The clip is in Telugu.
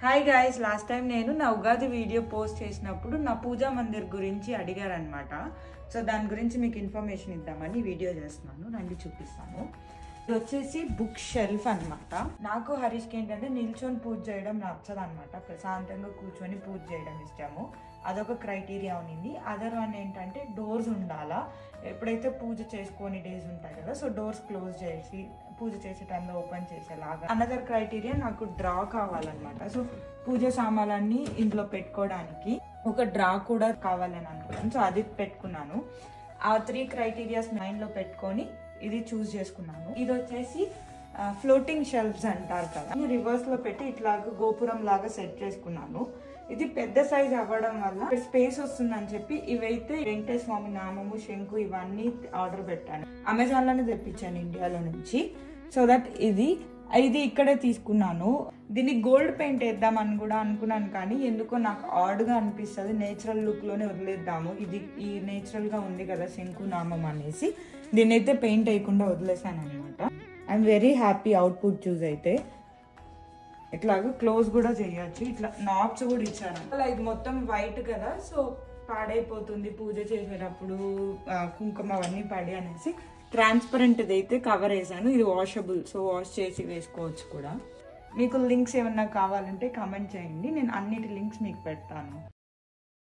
హాయ్ గైస్, లాస్ట్ టైం నేను నా ఉగాది వీడియో పోస్ట్ చేసినప్పుడు నా పూజా మందిర్ గురించి అడిగారనమాట. సో దాని గురించి మీకు ఇన్ఫర్మేషన్ ఇద్దామని వీడియో చేస్తున్నాను. రండి చూపిస్తాను. ఇది వచ్చేసి బుక్ షెల్ఫ్ అనమాట. నాకు హరీష్కి ఏంటంటే నిల్చొని పూజ చేయడం నచ్చదు అనమాట. ప్రశాంతంగా కూర్చొని పూజ చేయడం ఇష్టము. అదొక క్రైటీరియా ఉన్నింది. అదర్ వన్ ఏంటంటే డోర్స్ ఉండాలా. ఎప్పుడైతే పూజ చేసుకొని డేస్ ఉంటాయి కదా, సో డోర్స్ క్లోజ్ చేసి పూజ చేసే టైంలో ఓపెన్ చేసేలాగా. అనదర్ క్రైటీరియా నాకు డ్రా కావాలన్నమాట. సో పూజ సామాన్లన్నీ ఇంట్లో పెట్టుకోవడానికి ఒక డ్రా కూడా కావాలని అనుకున్నాను. సో అది పెట్టుకున్నాను. ఆ 3 క్రైటీరియాస్ మైండ్లో పెట్టుకొని ఇది చూస్ చేసుకున్నాను. ఇది వచ్చేసి ఫ్లోటింగ్ షెల్ఫ్స్ అంటారు కదా, రివర్స్ లో పెట్టి ఇట్లాగా గోపురం లాగా సెట్ చేసుకున్నాను. ఇది పెద్ద సైజ్ అవ్వడం వల్ల స్పేస్ వస్తుందని చెప్పి ఇవైతే వెంకటేశ్వర స్వామి నామము, శంకు ఇవన్నీ ఆర్డర్ పెట్టాను. అమెజాన్ లోనే తెప్పించాను ఇండియాలో నుంచి. సో దట్ ఇది ఇక్కడే తీసుకున్నాను. దీన్ని గోల్డ్ పెయింట్ వేద్దామని కూడా అనుకున్నాను, కానీ ఎందుకో నాకు ఆడ్ గా అనిపిస్తుంది. నేచురల్ లుక్ లోనే వదిలేద్దాము, ఇది ఈ నేచురల్ గా ఉంది కదా శంకు నామం అనేసి దీన్ని అయితే పెయింట్ వేయకుండా వదిలేసాను అనమాట. ఐఎమ్ వెరీ హ్యాపీ అవుట్పుట్ చూస్. అయితే ఇట్లాగా క్లోజ్ కూడా చేయొచ్చు. ఇట్లా నాబ్స్ కూడా ఇచ్చాను. అలా ఇది మొత్తం వైట్ కదా, సో పాడైపోతుంది పూజ చేసేటప్పుడు, కుంకుమ అవన్నీ పడి అనేసి ట్రాన్స్పరెంట్ అయితే కవర్ వేసాను. ఇది వాషబుల్, సో వాష్ చేసి వేసుకోవచ్చు కూడా. మీకు లింక్స్ ఏమన్నా కావాలంటే కామెంట్ చేయండి, నేను అన్నిటి లింక్స్ మీకు పెడతాను.